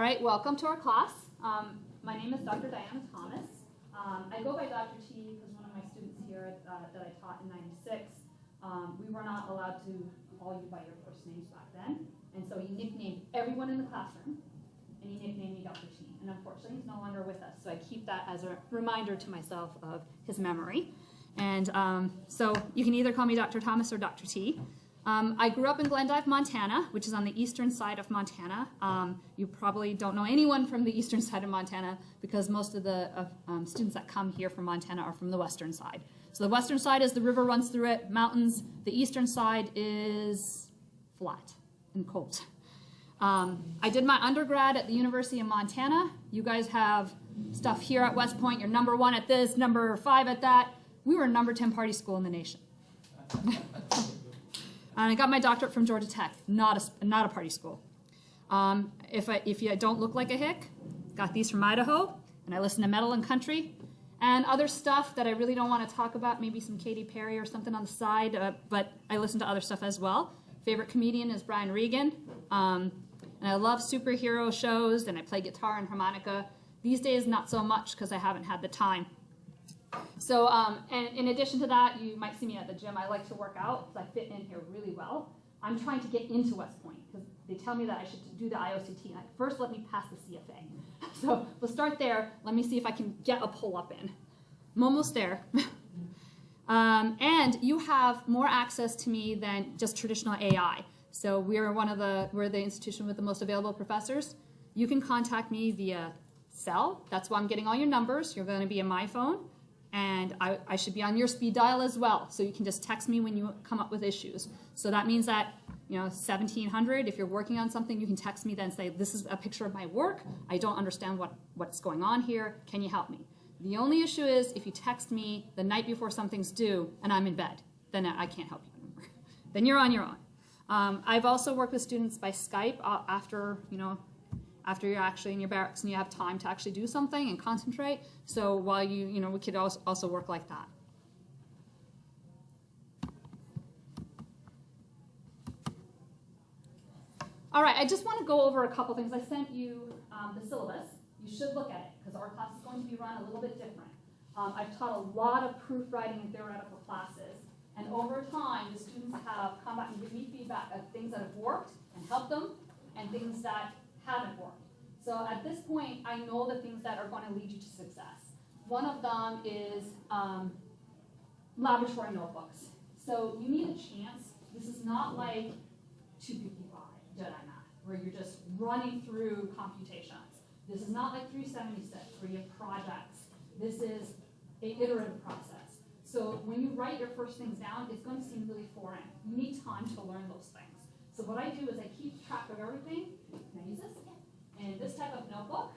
right, welcome to our class. My name is Dr. Diana Thomas. I go by Dr. T because one of my students here that I taught in '96, we were not allowed to call you by your first names back then. And so he nicknamed everyone in the classroom, and he nicknamed me Dr. T. And unfortunately, he's no longer with us. So I keep that as a reminder to myself of his memory. And so you can either call me Dr. Thomas or Dr. T. I grew up in Glendive, Montana, which is on the eastern side of Montana. You probably don't know anyone from the eastern side of Montana because most of the students that come here from Montana are from the western side. So the western side is the river runs through it, mountains. The eastern side is flat and cold. I did my undergrad at the University of Montana. You guys have stuff here at West Point. You're number 1 at this, number 5 at that. We were a number 10 party school in the nation. And I got my doctorate from Georgia Tech, not a party school. If you don't look like a hick, got these from Idaho, and I listen to metal and country, and other stuff that I really don't want to talk about, maybe some Katy Perry or something on the side, but I listen to other stuff as well. Favorite comedian is Brian Regan, and I love superhero shows, and I play guitar and harmonica. These days, not so much because I haven't had the time. So, and in addition to that, you might see me at the gym. I like to work out because I fit in here really well. I'm trying to get into West Point because they tell me that I should do the IOCT. Like, first, let me pass the CFA. So we'll start there. Let me see if I can get a pull-up in. I'm almost there. And you have more access to me than just traditional AI. So we're the institution with the most available professors. You can contact me via cell. That's why I'm getting all your numbers. You're going to be in my phone. And I should be on your speed dial as well. So you can just text me when you come up with issues. So that means that, 1700, if you're working on something, you can text me then and say, this is a picture of my work. I don't understand what's going on here. Can you help me? The only issue is if you text me the night before something's due and I'm in bed, then I can't help you anymore. Then you're on your own. I've also worked with students by Skype after you're actually in your barracks and you have time to actually do something and concentrate. So while we could also work like that. All right, I just want to go over a couple things. I sent you the syllabus. You should look at it because our class is going to be run a little bit different. I've taught a lot of proofwriting and theoretical classes. And over time, the students have come back and given me feedback of things that have worked and helped them and things that haven't worked. So at this point, I know the things that are going to lead you to success. One of them is laboratory notebooks. So you need a chance. This is not like 255 Jedi math, where you're just running through computations. This is not like 376, where you have projects. This is an iterative process. So when you write your first things down, it's going to seem really foreign. You need time to learn those things. So what I do is I keep track of everything. Can I use this? In this type of notebook,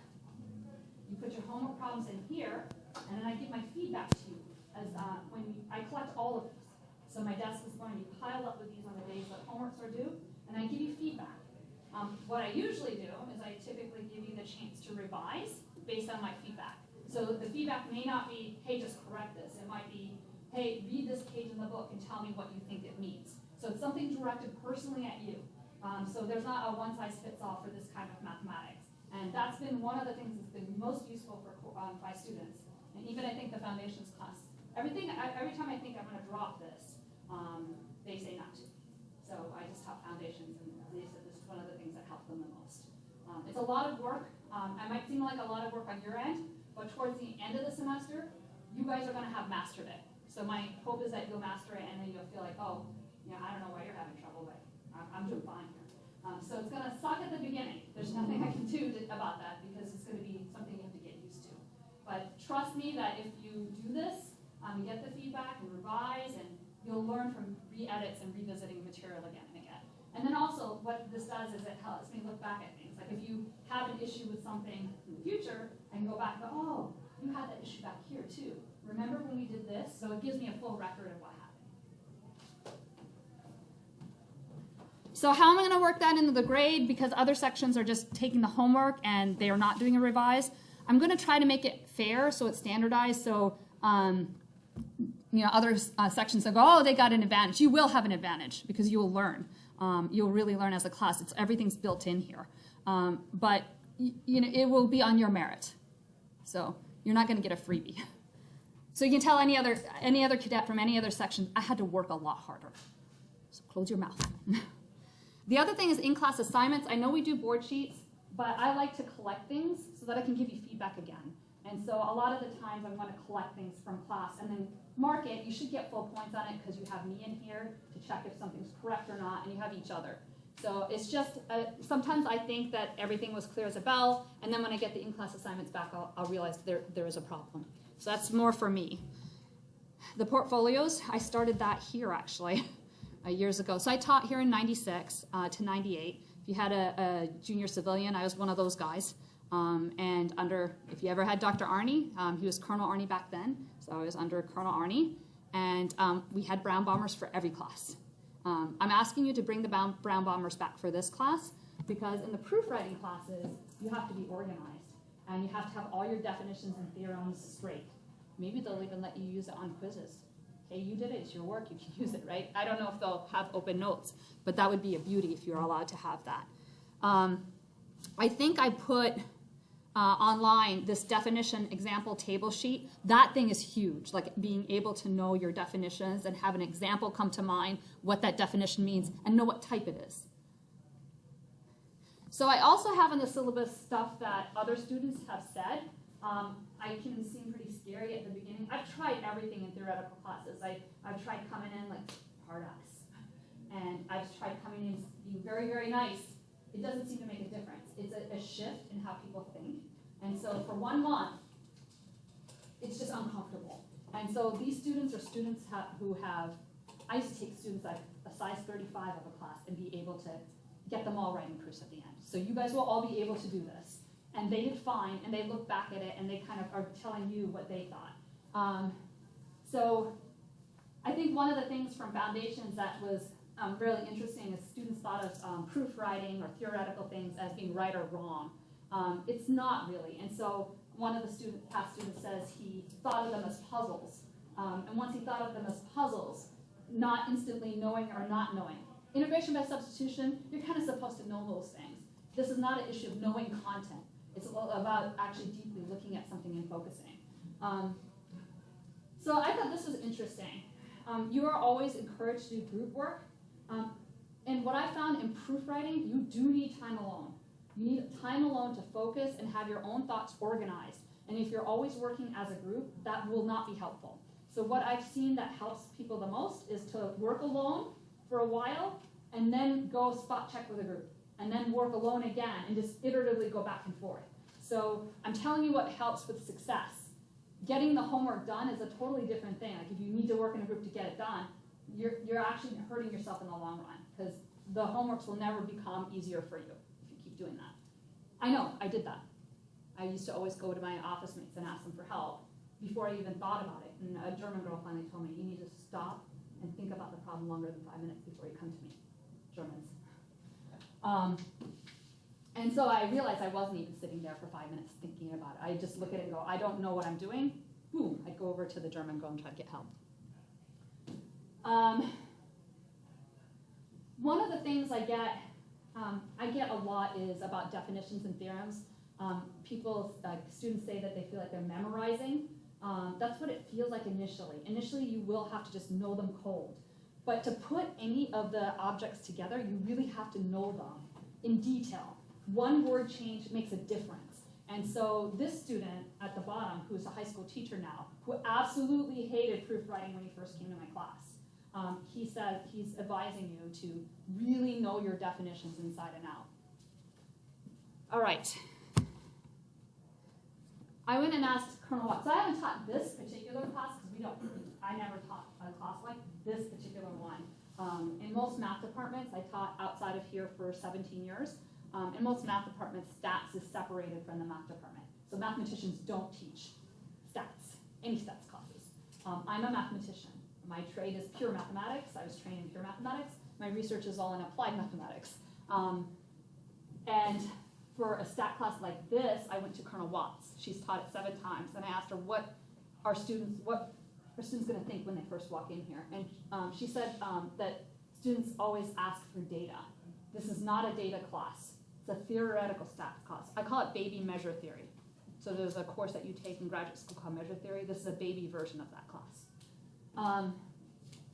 you put your homework problems in here, and then I give my feedback to you as I collect all of these. So my desk is going to be piled up with these on the days that homeworks are due, and I give you feedback. What I usually do is I typically give you the chance to revise based on my feedback. So the feedback may not be, hey, just correct this. It might be, hey, read this page in the book and tell me what you think it means. So it's something directed personally at you. So there's not a one-size-fits-all for this kind of mathematics. And that's been one of the things that's been most useful for my students. And even I think the foundations class, every time I think I'm going to drop this, they say not to. So I just taught foundations, and they said this is one of the things that helped them the most. It's a lot of work. It might seem like a lot of work on your end, but towards the end of the semester, you guys are going to have mastered it. So my hope is that you'll master it, and then you'll feel like, oh, I don't know why you're having trouble, but I'm doing fine here. So it's going to suck at the beginning. There's nothing I can do about that because it's going to be something you have to get used to. But trust me that if you do this, you get the feedback and revise, and you'll learn from re-edits and revisiting material again and again. And then also what this does is it helps me look back at things. Like if you have an issue with something in the future, I can go back and go, oh, you had that issue back here too. Remember when we did this? So it gives me a full record of what happened. So how am I going to work that into the grade? Because other sections are just taking the homework and they are not doing a revise. I'm going to try to make it fair so it's standardized. So other sections that go, oh, they got an advantage. You will have an advantage because you will learn. You'll really learn as a class. Everything's built in here. But it will be on your merit. So you're not going to get a freebie. So you can tell any other cadet from any other section, I had to work a lot harder. So close your mouth. The other thing is in-class assignments. I know we do board sheets, but I like to collect things so that I can give you feedback again. And so a lot of the times I want to collect things from class and then mark it. You should get full points on it because you have me in here to check if something's correct or not, and you have each other. So it's just, sometimes I think that everything was clear as a bell, and then when I get the in-class assignments back, I'll realize there is a problem. So that's more for me. The portfolios, I started that here actually years ago. So I taught here in 96 to 98. If you had a junior civilian, I was one of those guys. And if you ever had Dr. Arnie, he was Colonel Arnie back then, so I was under Colonel Arnie, and we had brown bombers for every class. I'm asking you to bring the brown bombers back for this class, because in the proofwriting classes, you have to be organized, and you have to have all your definitions and theorems straight. Maybe they'll even let you use it on quizzes. Okay, you did it, it's your work, you can use it, right? I don't know if they'll have open notes, but that would be a beauty if you're allowed to have that. I think I put online this definition example table sheet. That thing is huge, like being able to know your definitions and have an example come to mind, what that definition means, and know what type it is. So I also have in the syllabus stuff that other students have said. I can seem pretty scary at the beginning. I've tried everything in theoretical classes. I've tried coming in like hard ass, and I've tried coming in being very, very nice. It doesn't seem to make a difference. It's a shift in how people think. And so for 1 month, it's just uncomfortable. And so these students are students who have, I used to take students like a size 35 of a class and be able to get them all writing proofs at the end. So you guys will all be able to do this. And they did fine, and they look back at it, and they kind of are telling you what they thought. So I think one of the things from Foundations that was really interesting is students thought of proofwriting or theoretical things as being right or wrong. It's not really. And so one of the past students says he thought of them as puzzles. And once he thought of them as puzzles, not instantly knowing or not knowing. Integration by substitution, you're kind of supposed to know those things. This is not an issue of knowing content. It's about actually deeply looking at something and focusing. So I thought this was interesting. You are always encouraged to do group work. And what I found in proofwriting, you do need time alone. You need time alone to focus and have your own thoughts organized. And if you're always working as a group, that will not be helpful. So what I've seen that helps people the most is to work alone for a while and then go spot check with a group. And then work alone again and just iteratively go back and forth. So I'm telling you what helps with success. Getting the homework done is a totally different thing. Like if you need to work in a group to get it done, you're actually hurting yourself in the long run because the homeworks will never become easier for you if you keep doing that. I know, I did that. I used to always go to my office mates and ask them for help before I even thought about it. And a German girl finally told me, you need to stop and think about the problem longer than 5 minutes before you come to me. Germans. And so I realized I wasn't even sitting there for 5 minutes thinking about it. I just look at it and go, I don't know what I'm doing. Boom, I'd go over to the German girl and try to get help. One of the things I get a lot is about definitions and theorems. Students say that they feel like they're memorizing. That's what it feels like initially. Initially, you will have to just know them cold. But to put any of the objects together, you really have to know them in detail. One word change makes a difference. And so this student at the bottom, who's a high school teacher now, who absolutely hated proofwriting when he first came to my class, he said he's advising you to really know your definitions inside and out. All right. I went and asked Colonel Watts. So I haven't taught this particular class because I never taught a class like this particular one. In most math departments, I taught outside of here for 17 years. In most math departments, stats is separated from the math department. So mathematicians don't teach stats, any stats classes. I'm a mathematician. My trade is pure mathematics. I was trained in pure mathematics. My research is all in applied mathematics. And for a stat class like this, I went to Colonel Watts. She's taught it 7 times. And I asked her, what are students going to think when they first walk in here? And she said that students always ask for data. This is not a data class. It's a theoretical stats class. I call it baby measure theory. So there's a course that you take in graduate school called measure theory. This is a baby version of that class.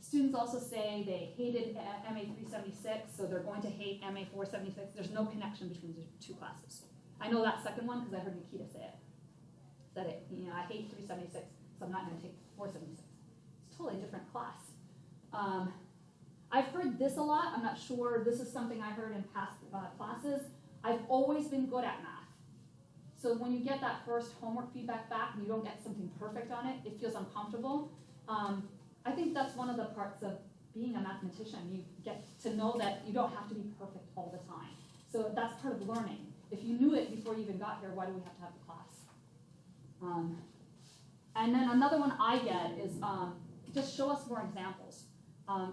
Students also say they hated MA 376, so they're going to hate MA 476. There's no connection between the two classes. I know that second one because I heard Nikita say it. That I hate 376, so I'm not going to take 476. It's a totally different class. I've heard this a lot. I'm not sure. This is something I heard in past classes. I've always been good at math. So when you get that first homework feedback back and you don't get something perfect on it, it feels uncomfortable. I think that's one of the parts of being a mathematician. You get to know that you don't have to be perfect all the time. So that's part of learning. If you knew it before you even got here, why do we have to have the class? And then another one I get is just show us more examples.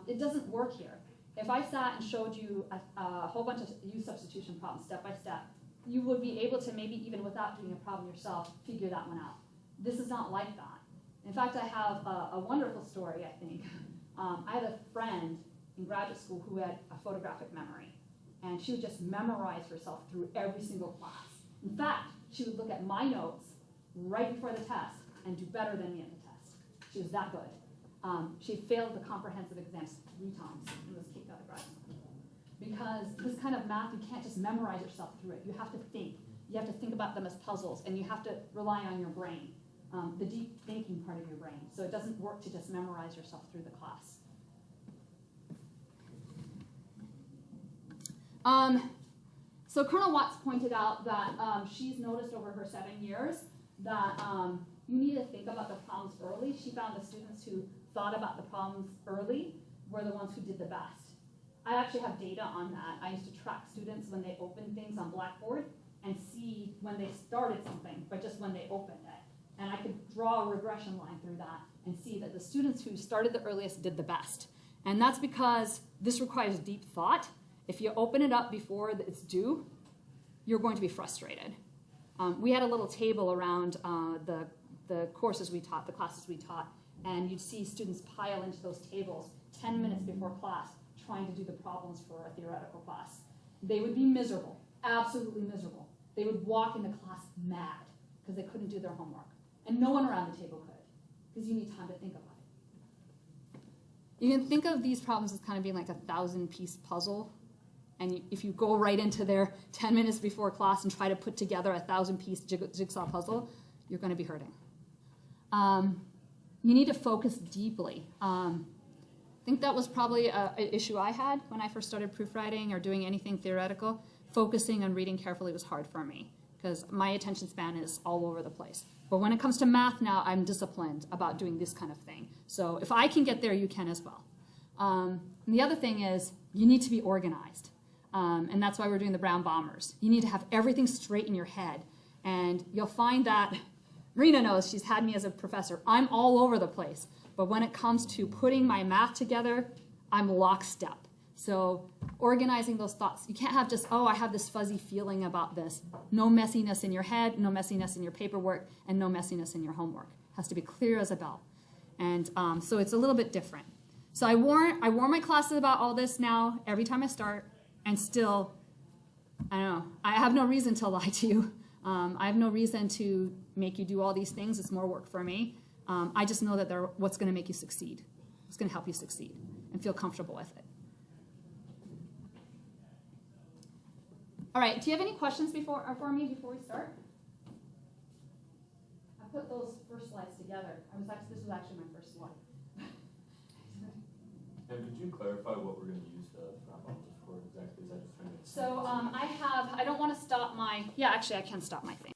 It doesn't work here. If I sat and showed you a whole bunch of U substitution problems step by step, you would be able to maybe even without doing a problem yourself, figure that one out. This is not like that. In fact, I have a wonderful story, I think. I had a friend in graduate school who had a photographic memory, and she would just memorize herself through every single class. In fact, she would look at my notes right before the test and do better than me at the test. She was that good. She failed the comprehensive exams 3 times and was kicked out of graduate school. Because this kind of math, you can't just memorize yourself through it. You have to think. You have to think about them as puzzles, and you have to rely on your brain. The deep thinking part of your brain. So it doesn't work to just memorize yourself through the class. So Colonel Watts pointed out that she's noticed over her 7 years that you need to think about the problems early. She found the students who thought about the problems early were the ones who did the best. I actually have data on that. I used to track students when they opened things on Blackboard and see when they started something, but just when they opened it. And I could draw a regression line through that and see that the students who started the earliest did the best. And that's because this requires deep thought. If you open it up before it's due, you're going to be frustrated. We had a little table around the courses we taught, the classes we taught, and you'd see students pile into those tables 10 minutes before class trying to do the problems for a theoretical class. They would be miserable, absolutely miserable. They would walk into class mad because they couldn't do their homework. And no one around the table could, because you need time to think about it. You can think of these problems as kind of being like a 1,000-piece puzzle. And if you go right into there 10 minutes before class and try to put together a 1,000-piece jigsaw puzzle, you're going to be hurting. You need to focus deeply. I think that was probably an issue I had when I first started proofwriting or doing anything theoretical. Focusing and reading carefully was hard for me, because my attention span is all over the place. But when it comes to math now, I'm disciplined about doing this kind of thing. So if I can get there, you can as well. And the other thing is you need to be organized. And that's why we're doing the brown bombers. You need to have everything straight in your head. And you'll find that, Rena knows, she's had me as a professor. I'm all over the place. But when it comes to putting my math together, I'm lockstep. So organizing those thoughts, you can't have just, oh, I have this fuzzy feeling about this. No messiness in your head, no messiness in your paperwork, and no messiness in your homework. It has to be clear as a bell. And so it's a little bit different. So I warn my classes about all this now every time I start, and still, I don't know, I have no reason to lie to you. I have no reason to make you do all these things. It's more work for me. I just know that they're what's going to make you succeed. It's going to help you succeed and feel comfortable with it. All right, do you have any questions for me before we start? I put those first slides together. This was actually my first slide. And could you clarify what we're going to use the brown bombers for exactly? Is that just trying to So I don't want to stop my, yeah, actually I can stop my thing.